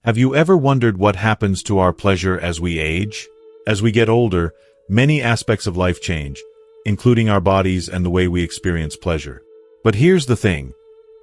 Have you ever wondered what happens to our pleasure as we age? As we get older, many aspects of life change, including our bodies and the way we experience pleasure. But here's the thing.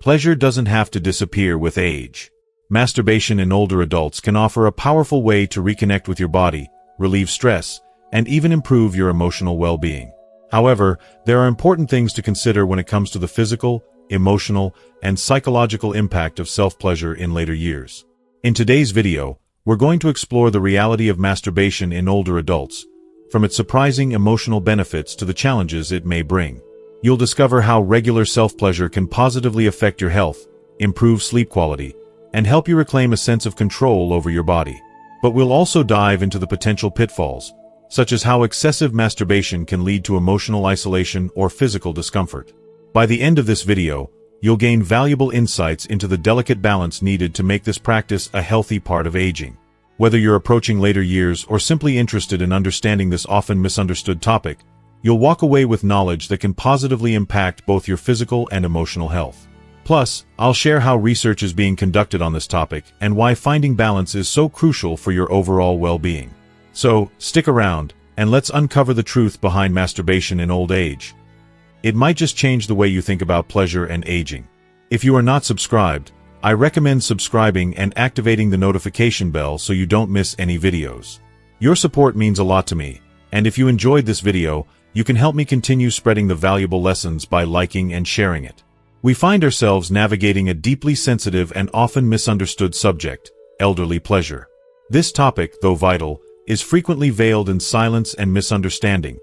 Pleasure doesn't have to disappear with age. Masturbation in older adults can offer a powerful way to reconnect with your body, relieve stress, and even improve your emotional well-being. However, there are important things to consider when it comes to the physical, emotional, and psychological impact of self-pleasure in later years. In today's video, we're going to explore the reality of masturbation in older adults, from its surprising emotional benefits to the challenges it may bring. You'll discover how regular self-pleasure can positively affect your health, improve sleep quality, and help you reclaim a sense of control over your body. But we'll also dive into the potential pitfalls, such as how excessive masturbation can lead to emotional isolation or physical discomfort. By the end of this video, you'll gain valuable insights into the delicate balance needed to make this practice a healthy part of aging. Whether you're approaching later years or simply interested in understanding this often misunderstood topic, you'll walk away with knowledge that can positively impact both your physical and emotional health. Plus, I'll share how research is being conducted on this topic and why finding balance is so crucial for your overall well-being. So, stick around, and let's uncover the truth behind masturbation in old age. It might just change the way you think about pleasure and aging. If you are not subscribed, I recommend subscribing and activating the notification bell so you don't miss any videos. Your support means a lot to me, and if you enjoyed this video, you can help me continue spreading the valuable lessons by liking and sharing it. We find ourselves navigating a deeply sensitive and often misunderstood subject, elderly pleasure. This topic, though vital, is frequently veiled in silence and misunderstanding,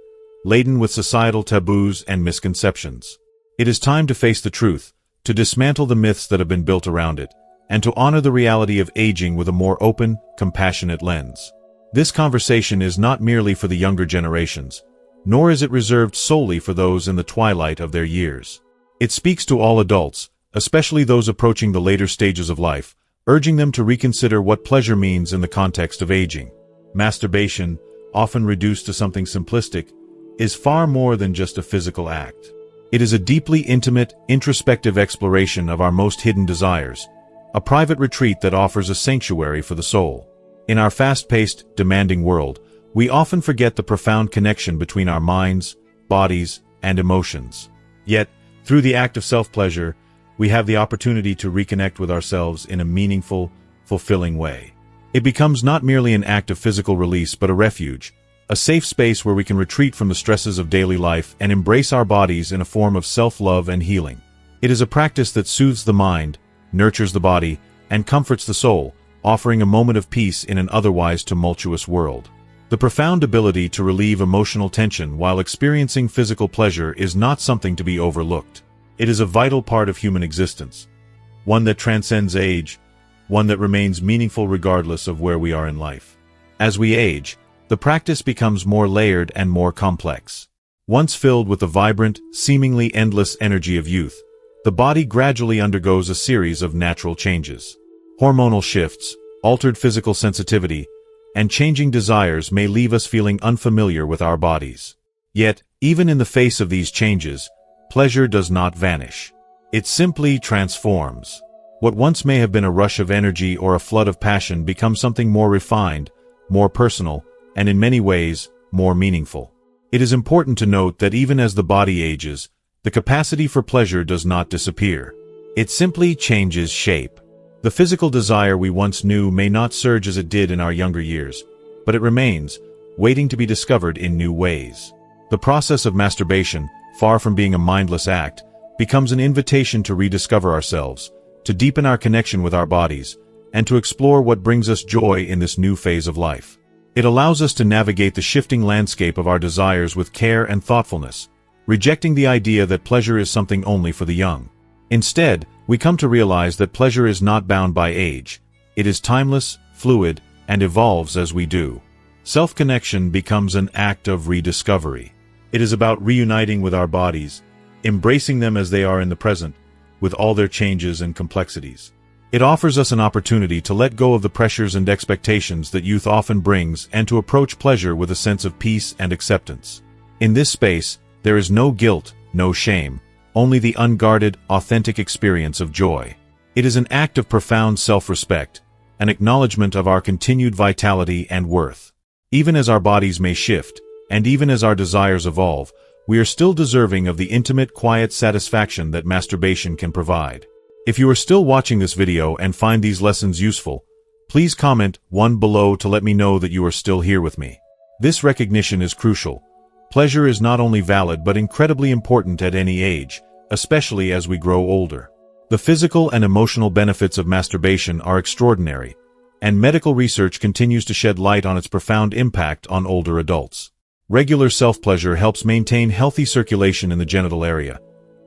laden with societal taboos and misconceptions. It is time to face the truth, to dismantle the myths that have been built around it, and to honor the reality of aging with a more open, compassionate lens. This conversation is not merely for the younger generations, nor is it reserved solely for those in the twilight of their years. It speaks to all adults, especially those approaching the later stages of life, urging them to reconsider what pleasure means in the context of aging. Masturbation, often reduced to something simplistic, is far more than just a physical act. It is a deeply intimate, introspective exploration of our most hidden desires, a private retreat that offers a sanctuary for the soul. In our fast-paced, demanding world, we often forget the profound connection between our minds, bodies, and emotions. Yet, through the act of self-pleasure, we have the opportunity to reconnect with ourselves in a meaningful, fulfilling way. It becomes not merely an act of physical release but a refuge, a safe space where we can retreat from the stresses of daily life and embrace our bodies in a form of self-love and healing. It is a practice that soothes the mind, nurtures the body, and comforts the soul, offering a moment of peace in an otherwise tumultuous world. The profound ability to relieve emotional tension while experiencing physical pleasure is not something to be overlooked. It is a vital part of human existence, one that transcends age, one that remains meaningful regardless of where we are in life. As we age, the practice becomes more layered and more complex. Once filled with the vibrant, seemingly endless energy of youth, the body gradually undergoes a series of natural changes. Hormonal shifts, altered physical sensitivity, and changing desires may leave us feeling unfamiliar with our bodies. Yet, even in the face of these changes, pleasure does not vanish. It simply transforms. What once may have been a rush of energy or a flood of passion becomes something more refined, more personal, and in many ways, more meaningful. It is important to note that even as the body ages, the capacity for pleasure does not disappear. It simply changes shape. The physical desire we once knew may not surge as it did in our younger years, but it remains, waiting to be discovered in new ways. The process of masturbation, far from being a mindless act, becomes an invitation to rediscover ourselves, to deepen our connection with our bodies, and to explore what brings us joy in this new phase of life. It allows us to navigate the shifting landscape of our desires with care and thoughtfulness, rejecting the idea that pleasure is something only for the young. Instead, we come to realize that pleasure is not bound by age. It is timeless, fluid, and evolves as we do. Self-connection becomes an act of rediscovery. It is about reuniting with our bodies, embracing them as they are in the present, with all their changes and complexities. It offers us an opportunity to let go of the pressures and expectations that youth often brings and to approach pleasure with a sense of peace and acceptance. In this space, there is no guilt, no shame, only the unguarded, authentic experience of joy. It is an act of profound self-respect, an acknowledgement of our continued vitality and worth. Even as our bodies may shift, and even as our desires evolve, we are still deserving of the intimate, quiet satisfaction that masturbation can provide. If you are still watching this video and find these lessons useful, please comment 1 below to let me know that you are still here with me. This recognition is crucial. Pleasure is not only valid but incredibly important at any age, especially as we grow older. The physical and emotional benefits of masturbation are extraordinary, and medical research continues to shed light on its profound impact on older adults. Regular self-pleasure helps maintain healthy circulation in the genital area,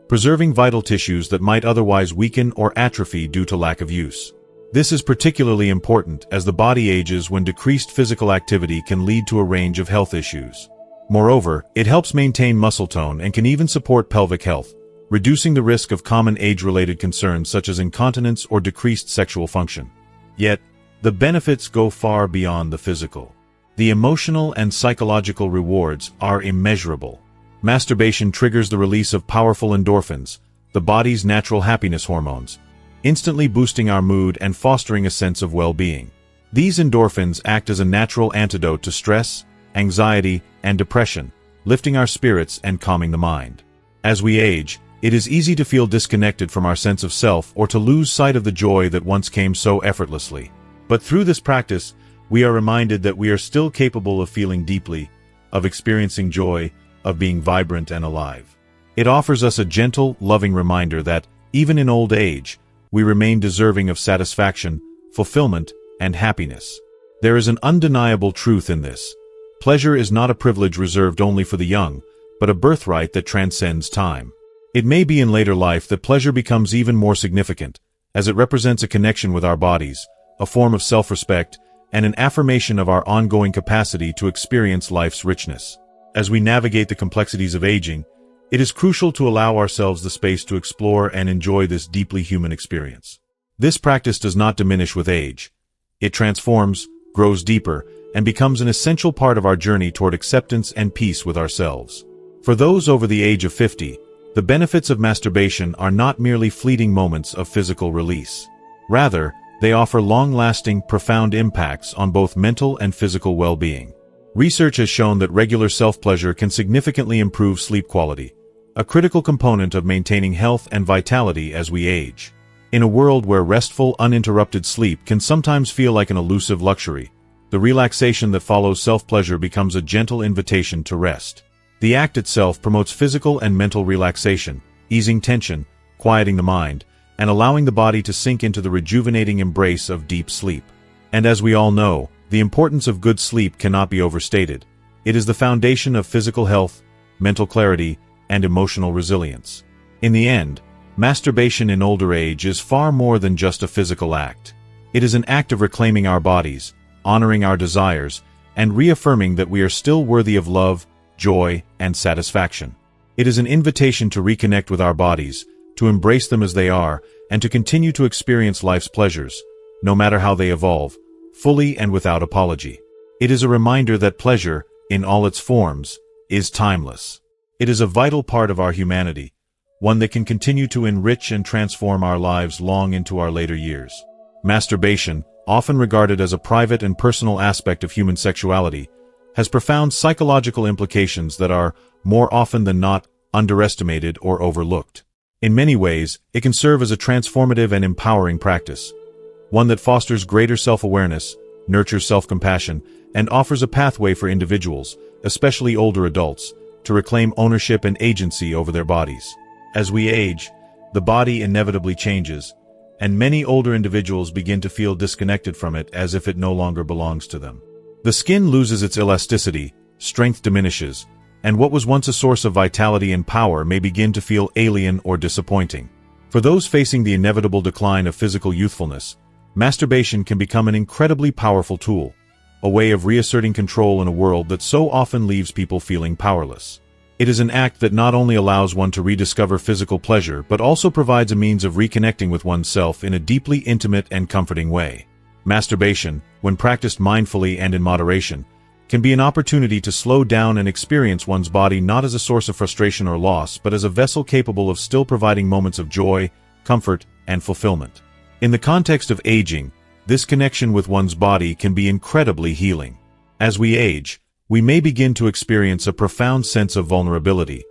preserving vital tissues that might otherwise weaken or atrophy due to lack of use. This is particularly important as the body ages when decreased physical activity can lead to a range of health issues. Moreover, it helps maintain muscle tone and can even support pelvic health, reducing the risk of common age-related concerns such as incontinence or decreased sexual function. Yet, the benefits go far beyond the physical. The emotional and psychological rewards are immeasurable. Masturbation triggers the release of powerful endorphins, the body's natural happiness hormones, instantly boosting our mood and fostering a sense of well-being. These endorphins act as a natural antidote to stress, anxiety, and depression, lifting our spirits and calming the mind. As we age, it is easy to feel disconnected from our sense of self or to lose sight of the joy that once came so effortlessly. But through this practice, we are reminded that we are still capable of feeling deeply, of experiencing joy, of being vibrant and alive. It offers us a gentle, loving reminder that, even in old age, we remain deserving of satisfaction, fulfillment, and happiness. There is an undeniable truth in this. Pleasure is not a privilege reserved only for the young, but a birthright that transcends time. It may be in later life that pleasure becomes even more significant, as it represents a connection with our bodies, a form of self-respect, and an affirmation of our ongoing capacity to experience life's richness. As we navigate the complexities of aging, it is crucial to allow ourselves the space to explore and enjoy this deeply human experience. This practice does not diminish with age. It transforms, grows deeper, and becomes an essential part of our journey toward acceptance and peace with ourselves. For those over the age of 50, the benefits of masturbation are not merely fleeting moments of physical release. Rather, they offer long-lasting, profound impacts on both mental and physical well-being. Research has shown that regular self-pleasure can significantly improve sleep quality, a critical component of maintaining health and vitality as we age. In a world where restful, uninterrupted sleep can sometimes feel like an elusive luxury, the relaxation that follows self-pleasure becomes a gentle invitation to rest. The act itself promotes physical and mental relaxation, easing tension, quieting the mind, and allowing the body to sink into the rejuvenating embrace of deep sleep. And as we all know, the importance of good sleep cannot be overstated. It is the foundation of physical health, mental clarity, and emotional resilience. In the end, masturbation in older age is far more than just a physical act. It is an act of reclaiming our bodies, honoring our desires, and reaffirming that we are still worthy of love, joy, and satisfaction. It is an invitation to reconnect with our bodies, to embrace them as they are, and to continue to experience life's pleasures, no matter how they evolve, fully and without apology. It is a reminder that pleasure, in all its forms, is timeless. It is a vital part of our humanity, one that can continue to enrich and transform our lives long into our later years. Masturbation, often regarded as a private and personal aspect of human sexuality, has profound psychological implications that are, more often than not, underestimated or overlooked. In many ways, it can serve as a transformative and empowering practice, one that fosters greater self-awareness, nurtures self-compassion, and offers a pathway for individuals, especially older adults, to reclaim ownership and agency over their bodies. As we age, the body inevitably changes, and many older individuals begin to feel disconnected from it as if it no longer belongs to them. The skin loses its elasticity, strength diminishes, and what was once a source of vitality and power may begin to feel alien or disappointing. For those facing the inevitable decline of physical youthfulness, masturbation can become an incredibly powerful tool, a way of reasserting control in a world that so often leaves people feeling powerless. It is an act that not only allows one to rediscover physical pleasure but also provides a means of reconnecting with oneself in a deeply intimate and comforting way. Masturbation, when practiced mindfully and in moderation, can be an opportunity to slow down and experience one's body not as a source of frustration or loss but as a vessel capable of still providing moments of joy, comfort, and fulfillment. In the context of aging, this connection with one's body can be incredibly healing. As we age, we may begin to experience a profound sense of vulnerability,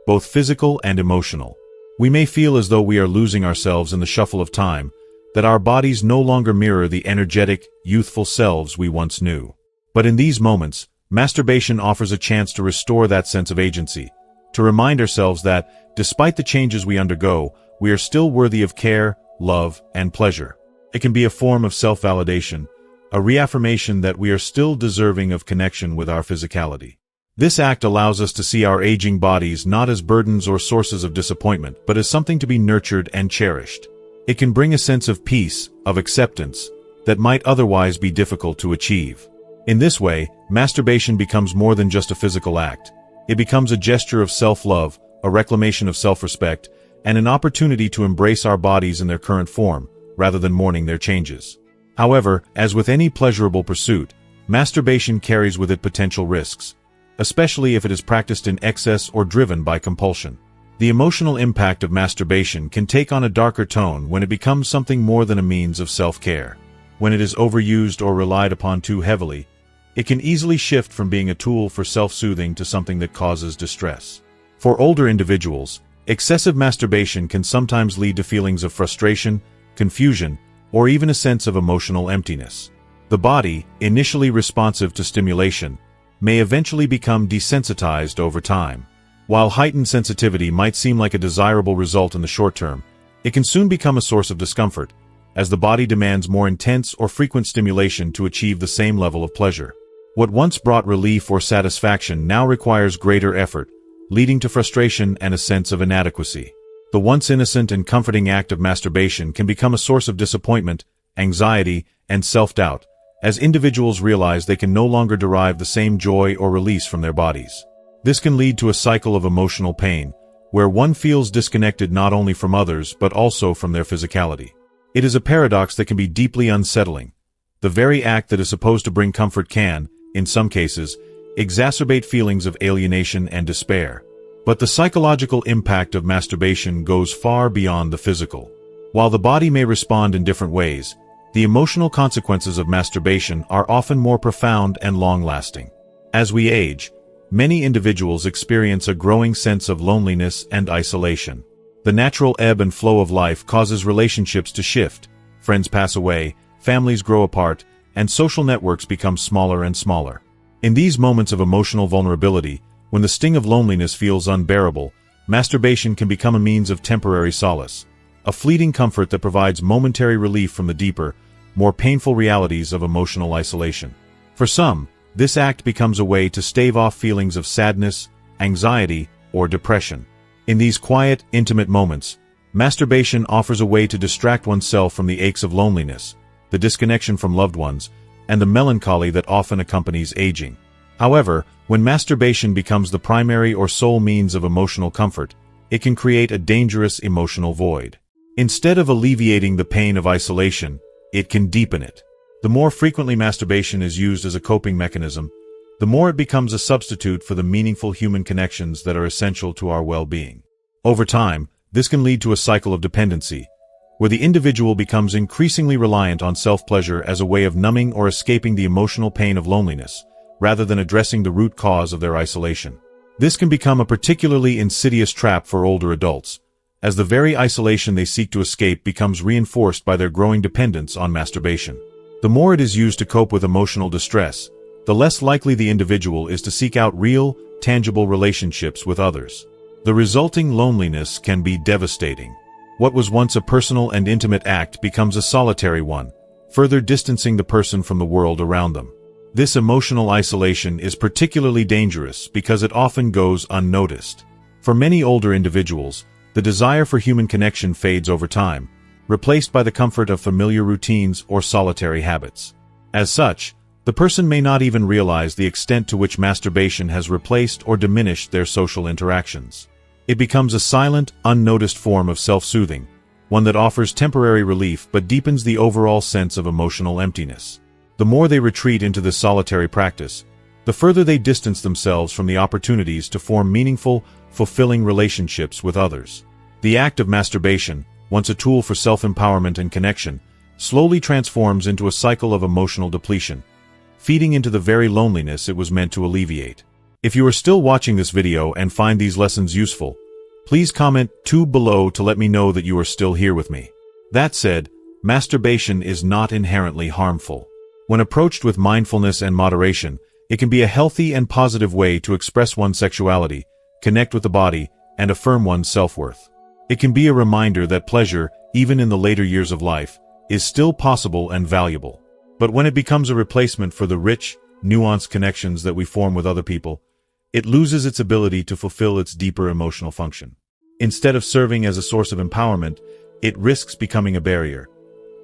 both physical and emotional. We may feel as though we are losing ourselves in the shuffle of time, that our bodies no longer mirror the energetic, youthful selves we once knew. But in these moments, masturbation offers a chance to restore that sense of agency, to remind ourselves that, despite the changes we undergo, we are still worthy of care, love, and pleasure. It can be a form of self-validation, a reaffirmation that we are still deserving of connection with our physicality. This act allows us to see our aging bodies not as burdens or sources of disappointment, but as something to be nurtured and cherished. It can bring a sense of peace, of acceptance, that might otherwise be difficult to achieve. In this way, masturbation becomes more than just a physical act. It becomes a gesture of self-love, a reclamation of self-respect, and an opportunity to embrace our bodies in their current form, rather than mourning their changes. However, as with any pleasurable pursuit, masturbation carries with it potential risks, especially if it is practiced in excess or driven by compulsion. The emotional impact of masturbation can take on a darker tone when it becomes something more than a means of self-care. When it is overused or relied upon too heavily, it can easily shift from being a tool for self-soothing to something that causes distress. For older individuals, excessive masturbation can sometimes lead to feelings of frustration, confusion, or even a sense of emotional emptiness. The body, initially responsive to stimulation, may eventually become desensitized over time. While heightened sensitivity might seem like a desirable result in the short term, it can soon become a source of discomfort, as the body demands more intense or frequent stimulation to achieve the same level of pleasure. What once brought relief or satisfaction now requires greater effort, leading to frustration and a sense of inadequacy. The once innocent and comforting act of masturbation can become a source of disappointment, anxiety, and self-doubt, as individuals realize they can no longer derive the same joy or release from their bodies. This can lead to a cycle of emotional pain, where one feels disconnected not only from others but also from their physicality. It is a paradox that can be deeply unsettling. The very act that is supposed to bring comfort can, in some cases, exacerbate feelings of alienation and despair. But the psychological impact of masturbation goes far beyond the physical. While the body may respond in different ways, the emotional consequences of masturbation are often more profound and long-lasting. As we age, many individuals experience a growing sense of loneliness and isolation. The natural ebb and flow of life causes relationships to shift, friends pass away, families grow apart, and social networks become smaller and smaller. In these moments of emotional vulnerability, when the sting of loneliness feels unbearable, masturbation can become a means of temporary solace, a fleeting comfort that provides momentary relief from the deeper, more painful realities of emotional isolation. For some, this act becomes a way to stave off feelings of sadness, anxiety, or depression. In these quiet, intimate moments, masturbation offers a way to distract oneself from the aches of loneliness, the disconnection from loved ones, and the melancholy that often accompanies aging. However, when masturbation becomes the primary or sole means of emotional comfort, it can create a dangerous emotional void. Instead of alleviating the pain of isolation, it can deepen it. The more frequently masturbation is used as a coping mechanism, the more it becomes a substitute for the meaningful human connections that are essential to our well-being. Over time, this can lead to a cycle of dependency, where the individual becomes increasingly reliant on self-pleasure as a way of numbing or escaping the emotional pain of loneliness, rather than addressing the root cause of their isolation. This can become a particularly insidious trap for older adults, as the very isolation they seek to escape becomes reinforced by their growing dependence on masturbation. The more it is used to cope with emotional distress, the less likely the individual is to seek out real, tangible relationships with others. The resulting loneliness can be devastating. What was once a personal and intimate act becomes a solitary one, further distancing the person from the world around them. This emotional isolation is particularly dangerous because it often goes unnoticed. For many older individuals, the desire for human connection fades over time, replaced by the comfort of familiar routines or solitary habits. As such, the person may not even realize the extent to which masturbation has replaced or diminished their social interactions. It becomes a silent, unnoticed form of self-soothing, one that offers temporary relief but deepens the overall sense of emotional emptiness. The more they retreat into this solitary practice, the further they distance themselves from the opportunities to form meaningful, fulfilling relationships with others. The act of masturbation, once a tool for self-empowerment and connection, slowly transforms into a cycle of emotional depletion, feeding into the very loneliness it was meant to alleviate. If you are still watching this video and find these lessons useful, please comment 2 below to let me know that you are still here with me. That said, masturbation is not inherently harmful. When approached with mindfulness and moderation, it can be a healthy and positive way to express one's sexuality, connect with the body, and affirm one's self-worth. It can be a reminder that pleasure, even in the later years of life, is still possible and valuable. But when it becomes a replacement for the rich, nuanced connections that we form with other people, it loses its ability to fulfill its deeper emotional function. Instead of serving as a source of empowerment, it risks becoming a barrier,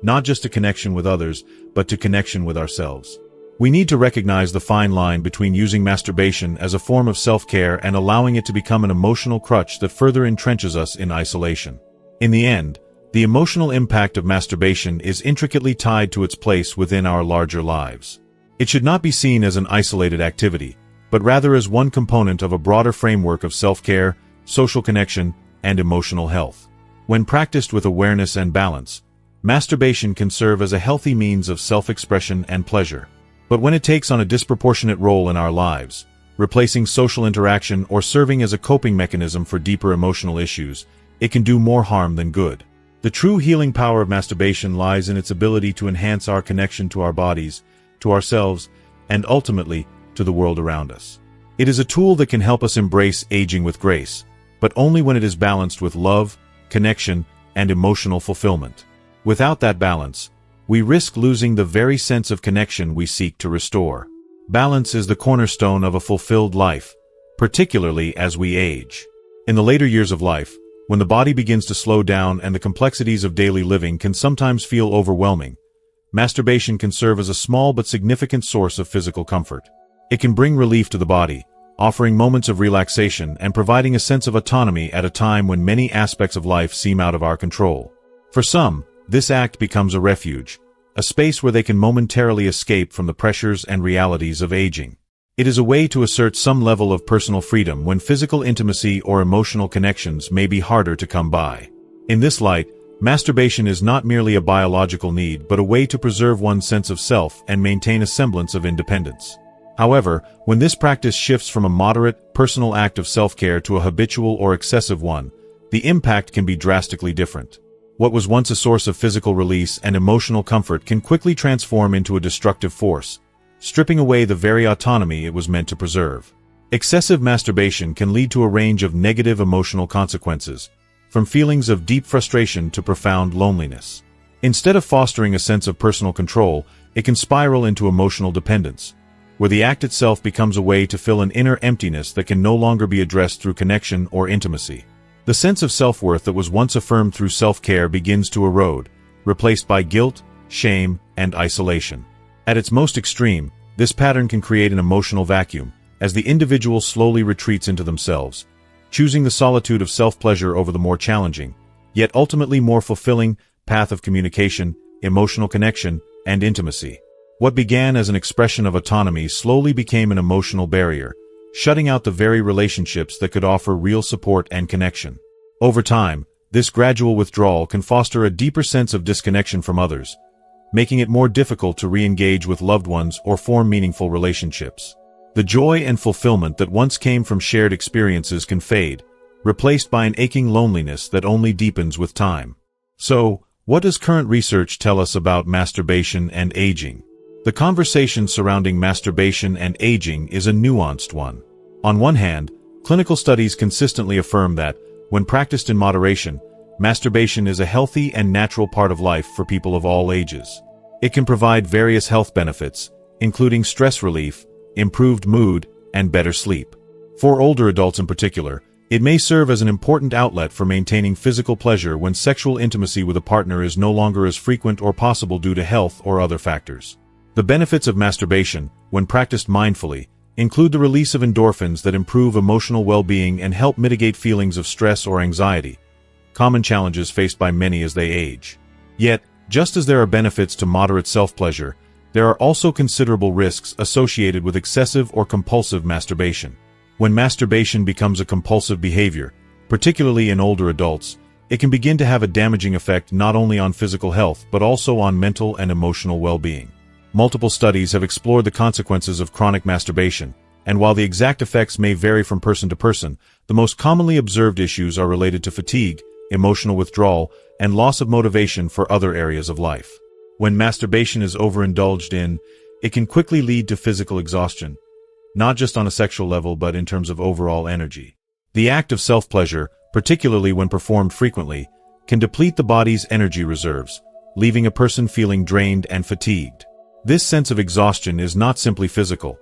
not just to connection with others, but to connection with ourselves. We need to recognize the fine line between using masturbation as a form of self-care and allowing it to become an emotional crutch that further entrenches us in isolation. In the end, the emotional impact of masturbation is intricately tied to its place within our larger lives. It should not be seen as an isolated activity, but rather as one component of a broader framework of self-care, social connection, and emotional health. When practiced with awareness and balance, masturbation can serve as a healthy means of self-expression and pleasure. But when it takes on a disproportionate role in our lives, replacing social interaction or serving as a coping mechanism for deeper emotional issues, it can do more harm than good. The true healing power of masturbation lies in its ability to enhance our connection to our bodies, to ourselves, and ultimately, to the world around us. It is a tool that can help us embrace aging with grace, but only when it is balanced with love, connection, and emotional fulfillment. Without that balance, we risk losing the very sense of connection we seek to restore. Balance is the cornerstone of a fulfilled life, particularly as we age. In the later years of life, when the body begins to slow down and the complexities of daily living can sometimes feel overwhelming, masturbation can serve as a small but significant source of physical comfort. It can bring relief to the body, offering moments of relaxation and providing a sense of autonomy at a time when many aspects of life seem out of our control. For some, this act becomes a refuge, a space where they can momentarily escape from the pressures and realities of aging. It is a way to assert some level of personal freedom when physical intimacy or emotional connections may be harder to come by. In this light, masturbation is not merely a biological need but a way to preserve one's sense of self and maintain a semblance of independence. However, when this practice shifts from a moderate, personal act of self-care to a habitual or excessive one, the impact can be drastically different. What was once a source of physical release and emotional comfort can quickly transform into a destructive force, stripping away the very autonomy it was meant to preserve. Excessive masturbation can lead to a range of negative emotional consequences, from feelings of deep frustration to profound loneliness. Instead of fostering a sense of personal control, it can spiral into emotional dependence, where the act itself becomes a way to fill an inner emptiness that can no longer be addressed through connection or intimacy. The sense of self-worth that was once affirmed through self-care begins to erode, replaced by guilt, shame, and isolation. At its most extreme, this pattern can create an emotional vacuum, as the individual slowly retreats into themselves, choosing the solitude of self-pleasure over the more challenging, yet ultimately more fulfilling, path of communication, emotional connection, and intimacy. What began as an expression of autonomy slowly became an emotional barrier, shutting out the very relationships that could offer real support and connection. Over time, this gradual withdrawal can foster a deeper sense of disconnection from others, making it more difficult to re-engage with loved ones or form meaningful relationships. The joy and fulfillment that once came from shared experiences can fade, replaced by an aching loneliness that only deepens with time. So, what does current research tell us about masturbation and aging? The conversation surrounding masturbation and aging is a nuanced one. On one hand, clinical studies consistently affirm that, when practiced in moderation, masturbation is a healthy and natural part of life for people of all ages. It can provide various health benefits, including stress relief, improved mood, and better sleep. For older adults in particular, it may serve as an important outlet for maintaining physical pleasure when sexual intimacy with a partner is no longer as frequent or possible due to health or other factors. The benefits of masturbation, when practiced mindfully, include the release of endorphins that improve emotional well-being and help mitigate feelings of stress or anxiety, common challenges faced by many as they age. Yet, just as there are benefits to moderate self-pleasure, there are also considerable risks associated with excessive or compulsive masturbation. When masturbation becomes a compulsive behavior, particularly in older adults, it can begin to have a damaging effect not only on physical health but also on mental and emotional well-being. Multiple studies have explored the consequences of chronic masturbation, and while the exact effects may vary from person to person, the most commonly observed issues are related to fatigue, emotional withdrawal, and loss of motivation for other areas of life. When masturbation is overindulged in, it can quickly lead to physical exhaustion, not just on a sexual level but in terms of overall energy. The act of self-pleasure, particularly when performed frequently, can deplete the body's energy reserves, leaving a person feeling drained and fatigued. This sense of exhaustion is not simply physical.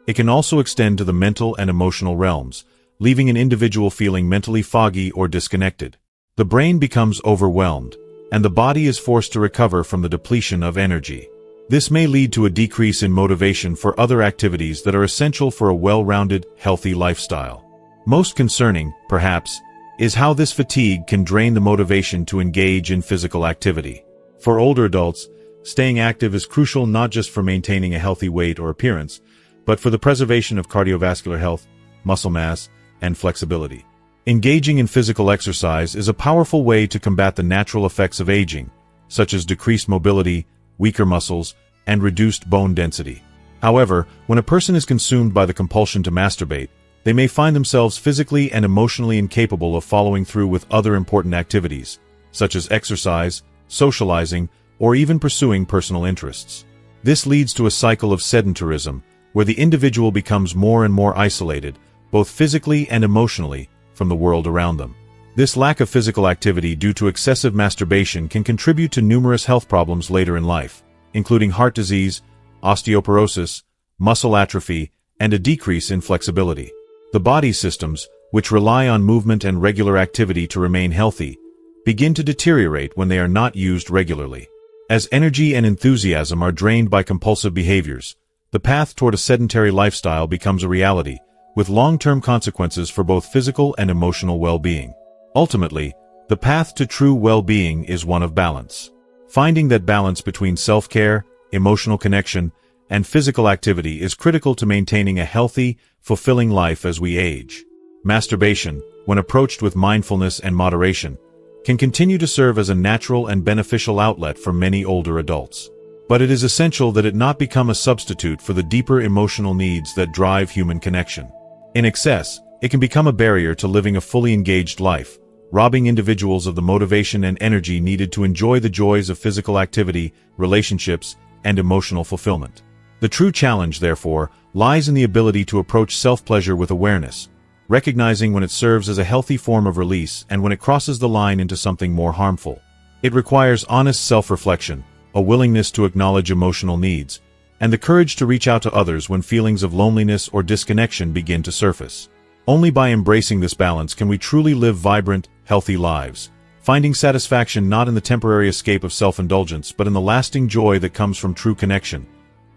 It can also extend to the mental and emotional realms, leaving an individual feeling mentally foggy or disconnected. The brain becomes overwhelmed, and the body is forced to recover from the depletion of energy. This may lead to a decrease in motivation for other activities that are essential for a well-rounded, healthy lifestyle. Most concerning, perhaps, is how this fatigue can drain the motivation to engage in physical activity. For older adults, staying active is crucial not just for maintaining a healthy weight or appearance, but for the preservation of cardiovascular health, muscle mass, and flexibility. Engaging in physical exercise is a powerful way to combat the natural effects of aging, such as decreased mobility, weaker muscles, and reduced bone density. However, when a person is consumed by the compulsion to masturbate, they may find themselves physically and emotionally incapable of following through with other important activities, such as exercise, socializing, or even pursuing personal interests. This leads to a cycle of sedentarism, where the individual becomes more and more isolated, both physically and emotionally, from the world around them. This lack of physical activity due to excessive masturbation can contribute to numerous health problems later in life, including heart disease, osteoporosis, muscle atrophy, and a decrease in flexibility. The body systems, which rely on movement and regular activity to remain healthy, begin to deteriorate when they are not used regularly. As energy and enthusiasm are drained by compulsive behaviors, the path toward a sedentary lifestyle becomes a reality, with long-term consequences for both physical and emotional well-being. Ultimately, the path to true well-being is one of balance. Finding that balance between self-care, emotional connection, and physical activity is critical to maintaining a healthy, fulfilling life as we age. Masturbation, when approached with mindfulness and moderation, can continue to serve as a natural and beneficial outlet for many older adults. But it is essential that it not become a substitute for the deeper emotional needs that drive human connection. In excess, it can become a barrier to living a fully engaged life, robbing individuals of the motivation and energy needed to enjoy the joys of physical activity, relationships, and emotional fulfillment. The true challenge, therefore, lies in the ability to approach self-pleasure with awareness, recognizing when it serves as a healthy form of release and when it crosses the line into something more harmful. It requires honest self-reflection, a willingness to acknowledge emotional needs, and the courage to reach out to others when feelings of loneliness or disconnection begin to surface. Only by embracing this balance can we truly live vibrant, healthy lives, finding satisfaction not in the temporary escape of self-indulgence but in the lasting joy that comes from true connection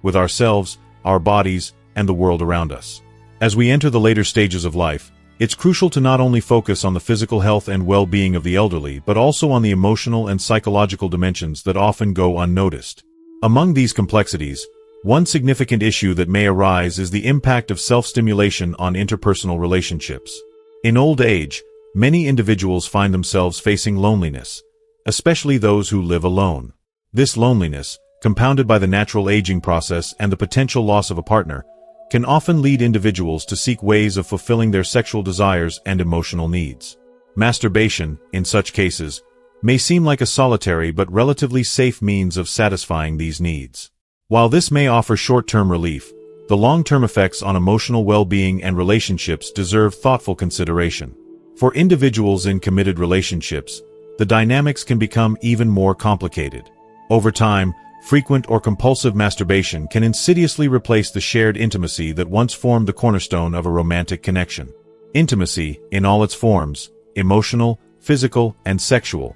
with ourselves, our bodies, and the world around us. As we enter the later stages of life, it's crucial to not only focus on the physical health and well-being of the elderly but also on the emotional and psychological dimensions that often go unnoticed. Among these complexities, one significant issue that may arise is the impact of self-stimulation on interpersonal relationships. In old age, many individuals find themselves facing loneliness, especially those who live alone. This loneliness, compounded by the natural aging process and the potential loss of a partner, can often lead individuals to seek ways of fulfilling their sexual desires and emotional needs. Masturbation, in such cases, may seem like a solitary but relatively safe means of satisfying these needs. While this may offer short-term relief, the long-term effects on emotional well-being and relationships deserve thoughtful consideration. For individuals in committed relationships, the dynamics can become even more complicated. Over time, frequent or compulsive masturbation can insidiously replace the shared intimacy that once formed the cornerstone of a romantic connection. Intimacy, in all its forms, emotional, physical, and sexual,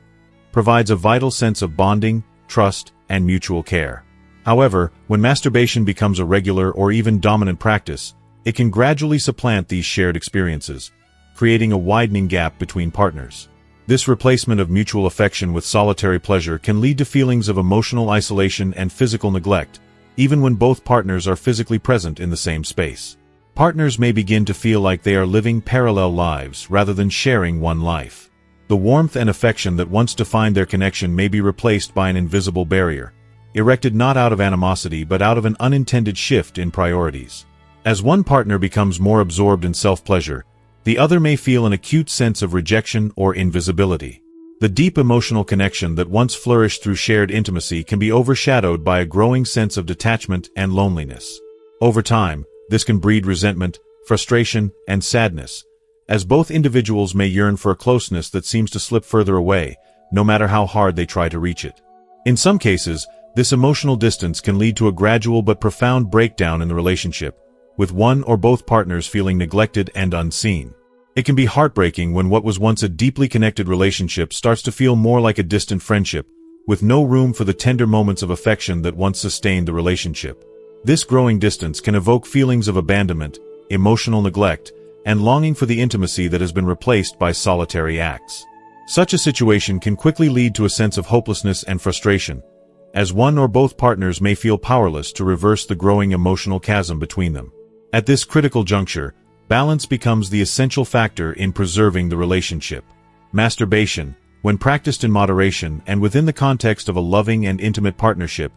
provides a vital sense of bonding, trust, and mutual care. However, when masturbation becomes a regular or even dominant practice, it can gradually supplant these shared experiences, creating a widening gap between partners. This replacement of mutual affection with solitary pleasure can lead to feelings of emotional isolation and physical neglect, even when both partners are physically present in the same space. Partners may begin to feel like they are living parallel lives rather than sharing one life. The warmth and affection that once defined their connection may be replaced by an invisible barrier, erected not out of animosity but out of an unintended shift in priorities. As one partner becomes more absorbed in self-pleasure, the other may feel an acute sense of rejection or invisibility. The deep emotional connection that once flourished through shared intimacy can be overshadowed by a growing sense of detachment and loneliness. Over time, this can breed resentment, frustration, and sadness, as both individuals may yearn for a closeness that seems to slip further away, no matter how hard they try to reach it. In some cases, this emotional distance can lead to a gradual but profound breakdown in the relationship, with one or both partners feeling neglected and unseen. It can be heartbreaking when what was once a deeply connected relationship starts to feel more like a distant friendship, with no room for the tender moments of affection that once sustained the relationship. This growing distance can evoke feelings of abandonment, emotional neglect, and longing for the intimacy that has been replaced by solitary acts. Such a situation can quickly lead to a sense of hopelessness and frustration, as one or both partners may feel powerless to reverse the growing emotional chasm between them. At this critical juncture, balance becomes the essential factor in preserving the relationship. Masturbation, when practiced in moderation and within the context of a loving and intimate partnership,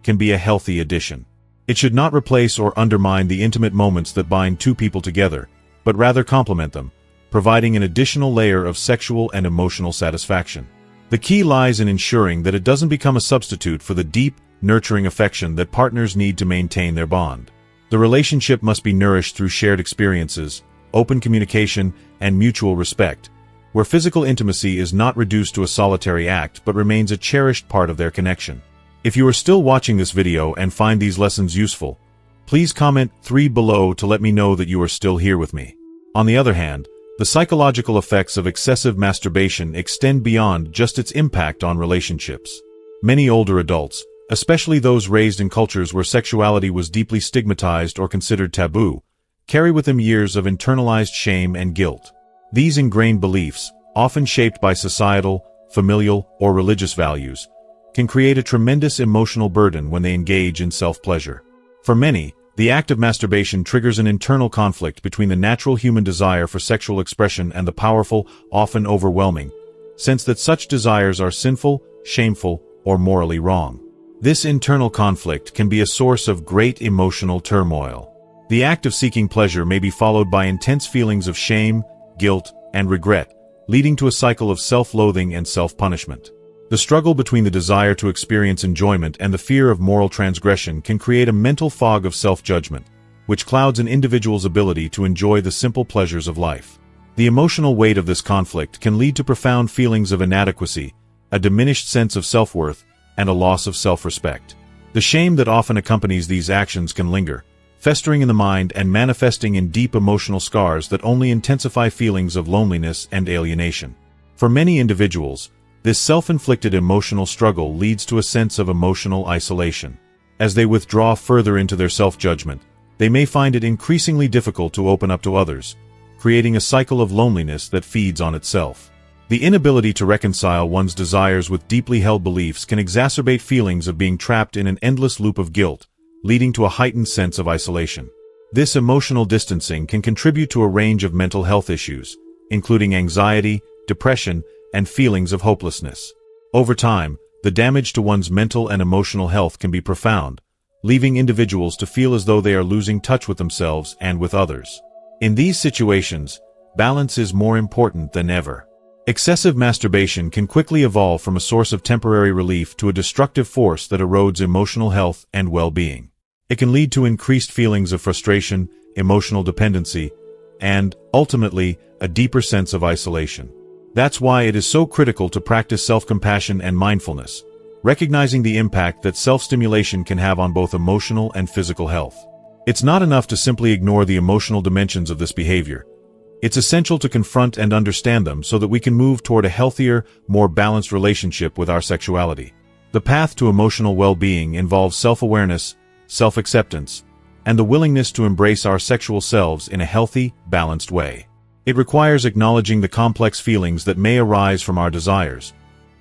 can be a healthy addition. It should not replace or undermine the intimate moments that bind two people together, but rather complement them, providing an additional layer of sexual and emotional satisfaction. The key lies in ensuring that it doesn't become a substitute for the deep, nurturing affection that partners need to maintain their bond. The relationship must be nourished through shared experiences, open communication, and mutual respect, where physical intimacy is not reduced to a solitary act but remains a cherished part of their connection. If you are still watching this video and find these lessons useful, please comment 3 below to let me know that you are still here with me. On the other hand, the psychological effects of excessive masturbation extend beyond just its impact on relationships. Many older adults, especially those raised in cultures where sexuality was deeply stigmatized or considered taboo, carry with them years of internalized shame and guilt. These ingrained beliefs, often shaped by societal, familial, or religious values, can create a tremendous emotional burden when they engage in self-pleasure. For many, the act of masturbation triggers an internal conflict between the natural human desire for sexual expression and the powerful, often overwhelming, sense that such desires are sinful, shameful, or morally wrong. This internal conflict can be a source of great emotional turmoil. The act of seeking pleasure may be followed by intense feelings of shame, guilt, and regret, leading to a cycle of self-loathing and self-punishment. The struggle between the desire to experience enjoyment and the fear of moral transgression can create a mental fog of self-judgment, which clouds an individual's ability to enjoy the simple pleasures of life. The emotional weight of this conflict can lead to profound feelings of inadequacy, a diminished sense of self-worth, and a loss of self-respect. The shame that often accompanies these actions can linger, festering in the mind and manifesting in deep emotional scars that only intensify feelings of loneliness and alienation. For many individuals, this self-inflicted emotional struggle leads to a sense of emotional isolation. As they withdraw further into their self-judgment, they may find it increasingly difficult to open up to others, creating a cycle of loneliness that feeds on itself. The inability to reconcile one's desires with deeply held beliefs can exacerbate feelings of being trapped in an endless loop of guilt, leading to a heightened sense of isolation. This emotional distancing can contribute to a range of mental health issues, including anxiety, depression, and feelings of hopelessness. Over time, the damage to one's mental and emotional health can be profound, leaving individuals to feel as though they are losing touch with themselves and with others. In these situations, balance is more important than ever. Excessive masturbation can quickly evolve from a source of temporary relief to a destructive force that erodes emotional health and well-being. It can lead to increased feelings of frustration, emotional dependency, and, ultimately, a deeper sense of isolation. That's why it is so critical to practice self-compassion and mindfulness, recognizing the impact that self-stimulation can have on both emotional and physical health. It's not enough to simply ignore the emotional dimensions of this behavior. It's essential to confront and understand them so that we can move toward a healthier, more balanced relationship with our sexuality. The path to emotional well-being involves self-awareness, self-acceptance, and the willingness to embrace our sexual selves in a healthy, balanced way. It requires acknowledging the complex feelings that may arise from our desires,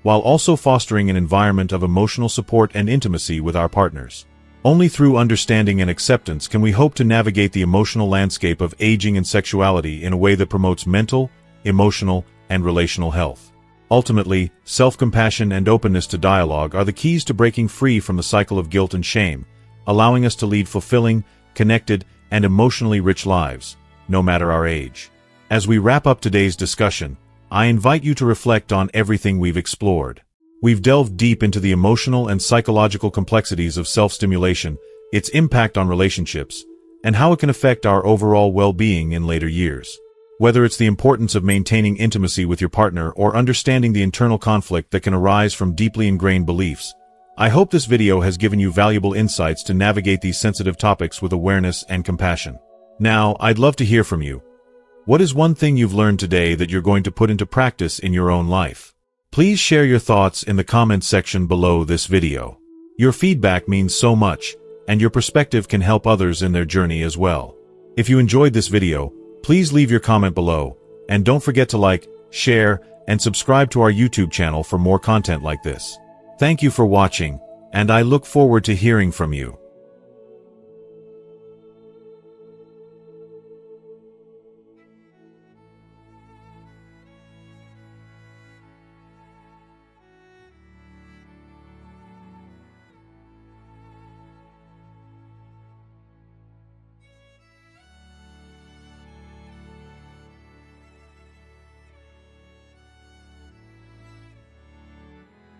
while also fostering an environment of emotional support and intimacy with our partners. Only through understanding and acceptance can we hope to navigate the emotional landscape of aging and sexuality in a way that promotes mental, emotional, and relational health. Ultimately, self-compassion and openness to dialogue are the keys to breaking free from the cycle of guilt and shame, allowing us to lead fulfilling, connected, and emotionally rich lives, no matter our age. As we wrap up today's discussion, I invite you to reflect on everything we've explored. We've delved deep into the emotional and psychological complexities of self-stimulation, its impact on relationships, and how it can affect our overall well-being in later years. Whether it's the importance of maintaining intimacy with your partner or understanding the internal conflict that can arise from deeply ingrained beliefs, I hope this video has given you valuable insights to navigate these sensitive topics with awareness and compassion. Now, I'd love to hear from you. What is one thing you've learned today that you're going to put into practice in your own life? Please share your thoughts in the comments section below this video. Your feedback means so much, and your perspective can help others in their journey as well. If you enjoyed this video, please leave your comment below, and don't forget to like, share, and subscribe to our YouTube channel for more content like this. Thank you for watching, and I look forward to hearing from you.